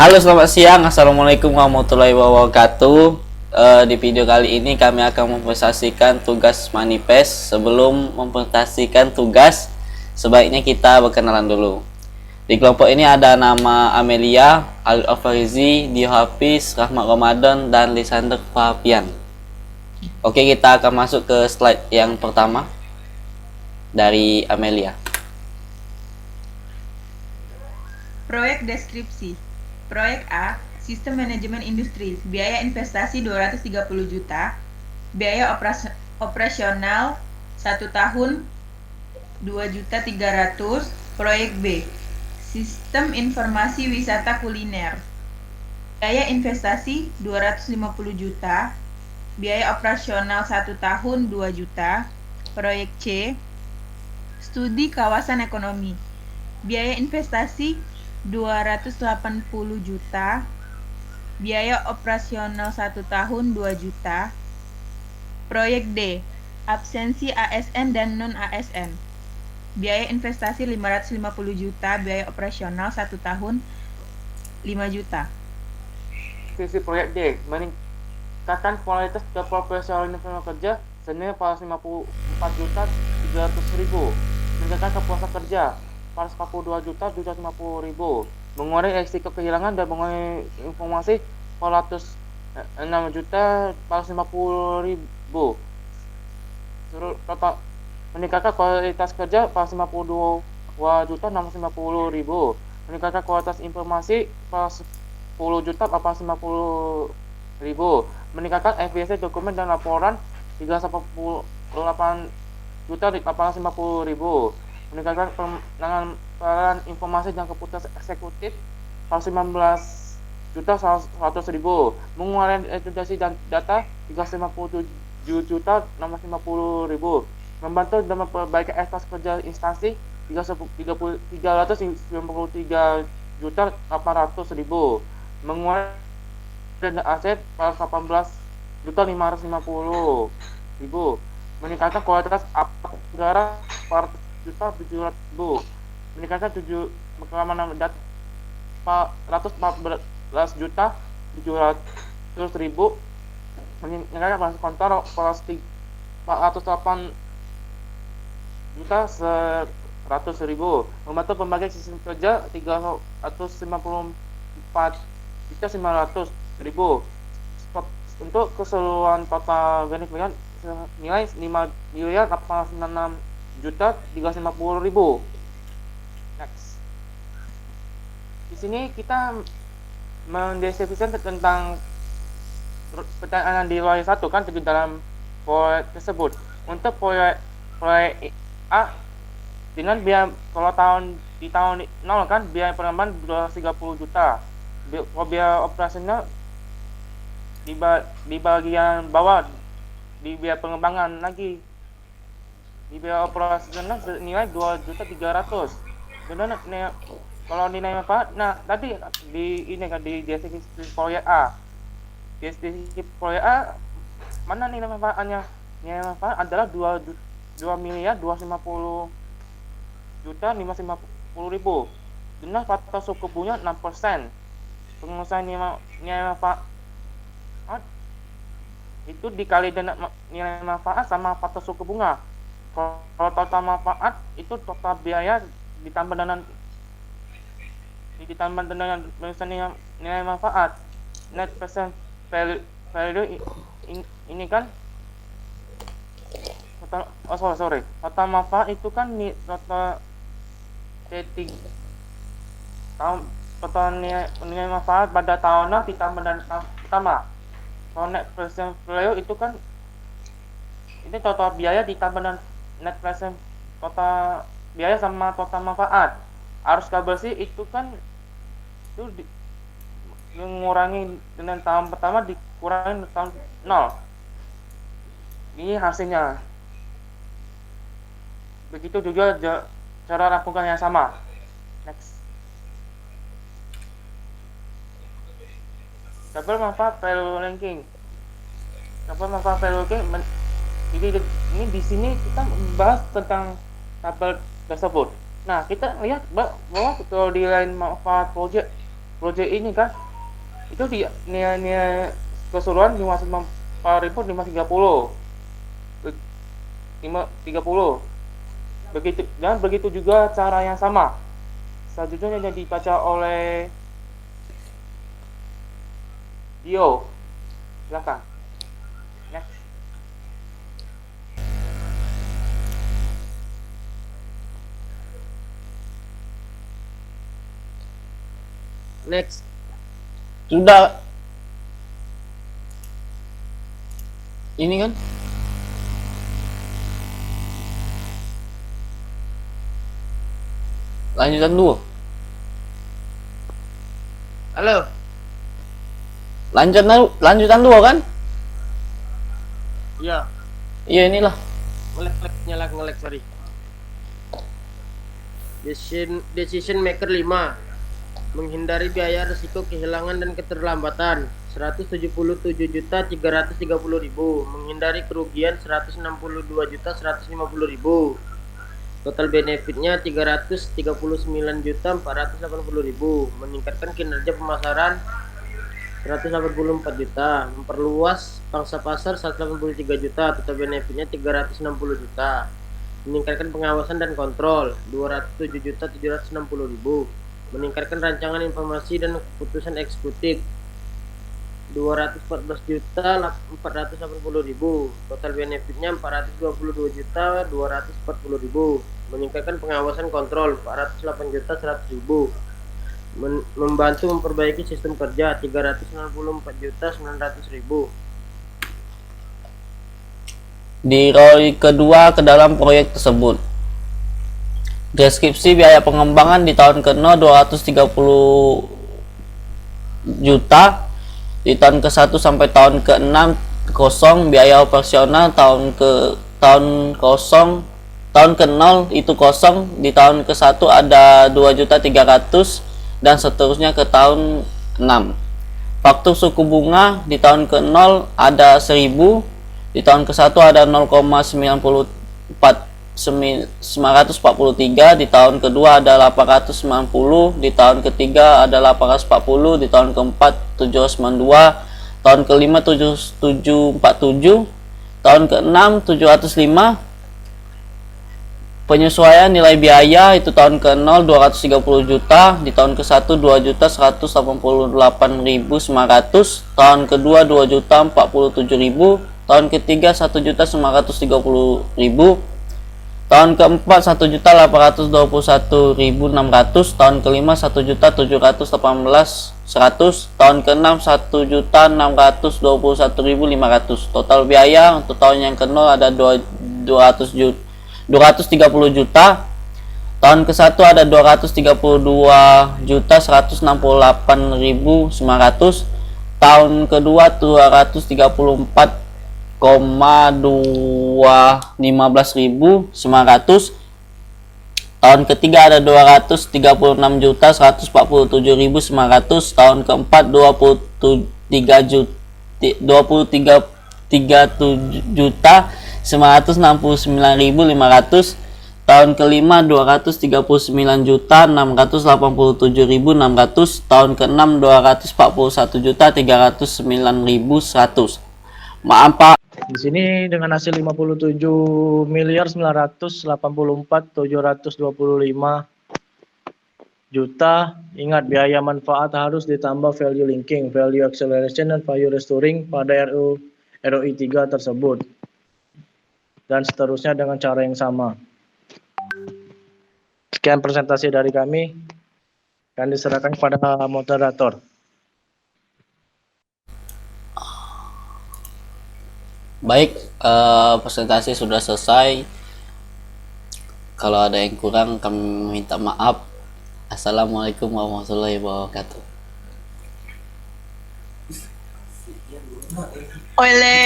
Halo, selamat siang. Assalamualaikum warahmatullahi wabarakatuh. Di video kali ini kami akan mempresentasikan tugas manifest. Sebelum mempresentasikan tugas, sebaiknya kita berkenalan dulu. Di kelompok ini ada nama Amelia, Alif Alfarizi, Dio Hafiz, Rahmat Ramadan, dan Lisander Fabian. Oke, kita akan masuk ke slide yang pertama dari Amelia. Proyek deskripsi. Proyek A, Sistem Manajemen Industri, biaya investasi 230 juta, biaya operasional 1 tahun 2.300.000. Proyek B, Sistem Informasi Wisata Kuliner, biaya investasi 250 juta, biaya operasional 1 tahun 2 juta. Proyek C, Studi Kawasan Ekonomi, biaya investasi 280 juta, biaya operasional 1 tahun 2 juta. Proyek D, absensi ASN dan non-ASN, biaya investasi 550 juta, biaya operasional 1 tahun 5 juta. Visi proyek D, meningkatkan kualitas keprofesionalan kerja senilai 454.300.000, meningkatkan kepuasan kerja 442.750.000, mengurangi risiko kehilangan dan mengurangi informasi 406.450.000. Total meningkatkan kualitas kerja 452.650.000, meningkatkan kualitas informasi 10.850.000, meningkatkan efisiensi dokumen dan laporan 388.850.000, meningkatkan penanganan informasi dan keputusan eksekutif 19.100.000, mengurangi edukasi dan data 357.650.000, membantu dan memperbaiki etos kerja instansi 393.800.000, mengurangi dana aset 18.550.000, meningkatkan kualitas aparatur negara 400.700.000, meningkatkan keamanan data 414.700.000, meningkatkan basis kontor 408.100.000, membantu pembagian sistem kerja 354.900.000. Untuk keseluruhan total benefit nilai 5.896.350.000. Next. Di sini kita mendeskripsikan tentang pertanyaan di luar satu kan di dalam proyek tersebut. Untuk proyek A dengan biaya kalau tahun 0 kan biaya penambahan 230 juta. Biaya operasional di bagian bawah di biaya pengembangan lagi di biaya operasional senilai 2.300.000. Kemudian kalau nilai manfaat, nah tadi di ini kan di deskripsi proyek A. Deskripsi proyek A mana nilai manfaatnya? Nilai manfaat adalah 2.250.550.000 dengan faktor suku bunga 6%. Pengusaha nilai manfaat itu dikali dengan nilai manfaat sama faktor suku bunga. Kalau total manfaat itu total biaya ditambah dengan nilai manfaat, net present value ini kan total, total manfaat itu kan total T3 tahun, total nilai manfaat pada tahunnya ditambah dan pertama. Kalau net present value itu kan ini total biaya ditambah dengan net present total biaya sama total manfaat. Arus bersih itu kan itu mengurangi dengan tahun pertama dikurangi tahun 0. Ini hasilnya. Begitu juga cara lakukan yang sama. Next. Tabel manfaat value linking. Tabel manfaat value linking jadi ini di sini kita membahas tentang tabel tersebut. Nah, kita lihat bahwa kalau di line manfaat project project ini kan itu di nilai keseluruhan 530 begitu, dan begitu juga cara yang sama selanjutnya yang dibaca oleh Dio. Silakan. Next. Next. Sudah. Ini kan? Lanjutan dulu. Halo. Lanjutan dulu kan? Iya. Iya inilah. Ngelek, sorry. Decision maker 5. Menghindari biaya risiko kehilangan dan keterlambatan 177.330.000. Menghindari kerugian 162.150.000. Total benefitnya 339.480.000. Meningkatkan kinerja pemasaran 184 juta. Memperluas pangsa pasar 183 juta. Total benefitnya 360 juta. Meningkatkan pengawasan dan kontrol 207.760.000. Meningkatkan rancangan informasi dan keputusan eksekutif 214.480.000. Total benefitnya 422.240.000. Meningkatkan pengawasan kontrol 408.100.000. Membantu memperbaiki sistem kerja 394.900.000. Di ROI kedua ke dalam proyek tersebut. Deskripsi biaya pengembangan di tahun ke-0 230 juta, di tahun ke-1 sampai tahun ke-6 kosong. Biaya operasional tahun ke-0 itu kosong, di tahun ke-1 ada 2.300.000 dan seterusnya ke tahun 6. Faktur suku bunga di tahun ke-0 ada 1.000, di tahun ke-1 ada 0,943, di tahun kedua ada 890, di tahun ketiga ada 840, di tahun keempat 792, tahun kelima 747, tahun keenam 705. Penyesuaian nilai biaya itu tahun ke-0 230 juta, di tahun ke-1 2.188.900, tahun kedua 2.047.000, tahun ketiga 1.930.000, tahun keempat 1.821.600, tahun kelima 1.718.100, tahun keenam 1.621.500. Total biaya untuk tahun yang ke-0 ada 230 juta, tahun ke-1 ada 232.168.900, tahun kedua 234,215.900, tahun ketiga ada 236.147.900, tahun keempat 23.969.500, tahun kelima 239.687.600, tahun keenam 241.309.100. Maaf Pak. Di sini dengan hasil 57.984.725 juta. Ingat, biaya manfaat harus ditambah value linking, value acceleration, dan value restoring pada ROI 3 tersebut. Dan seterusnya dengan cara yang sama. Sekian presentasi dari kami. Akan diserahkan kepada moderator. Baik, presentasi sudah selesai. Kalau ada yang kurang kami minta maaf. Assalamualaikum warahmatullahi wabarakatuh. Oleh